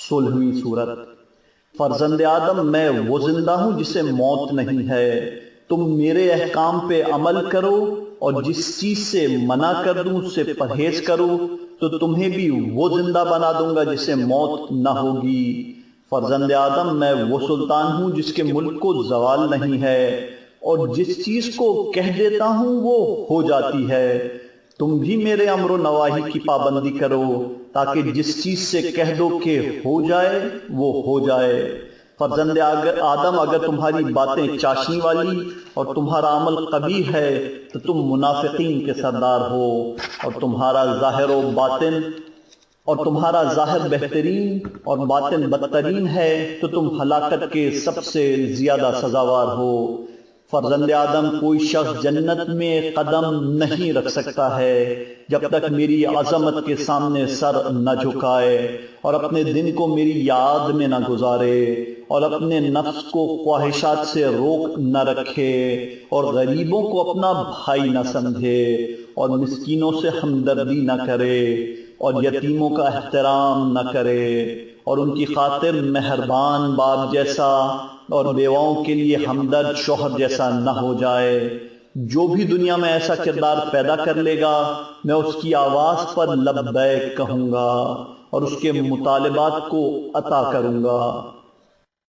16ویں سورت۔ فرزند آدم میں وہ زندہ ہوں جسے موت نہیں ہے، تم میرے احکام پہ عمل کرو اور جس چیز سے منع کر دوں اس سے پرہیز کرو تو تمہیں بھی وہ زندہ بنا دوں گا جسے موت نہ ہوگی۔ فرزند آدم میں وہ سلطان ہوں جس کے ملک کو زوال نہیں ہے، اور جس چیز کو کہہ دیتا ہوں وہ ہو جاتی ہے۔ تم بھی میرے امر و نواہی کی پابندی کرو تاکہ جس چیز سے کہہ دو کہ ہو جائے وہ ہو جائے۔ فرزند آدم اگر تمہاری باتیں چاشنی والی اور تمہارا عمل قبیح ہے تو تم منافقین کے سردار ہو، اور تمہارا ظاہر بہترین اور باطن بدترین ہے تو تم ہلاکت کے سب سے زیادہ سزاوار ہو۔ فرزند آدم کوئی شخص جنت میں قدم نہیں رکھ سکتا ہے جب تک میری عظمت کے سامنے سر نہ جھکائے، اور اپنے دن کو میری یاد میں نہ گزارے، اور اپنے نفس کو خواہشات سے روک نہ رکھے، اور غریبوں کو اپنا بھائی نہ سمجھے، اور مسکینوں سے ہمدردی نہ کرے، اور یتیموں کا احترام نہ کرے، اور ان کی خاطر مہربان باپ جیسا اور بیواؤں کے لیے ہمدرد شوہر جیسا نہ ہو جائے۔ جو بھی دنیا میں ایسا کردار پیدا کر لے گا میں اس کی آواز پر لبیک کہوں گا اور اس کے مطالبات کو عطا کروں گا۔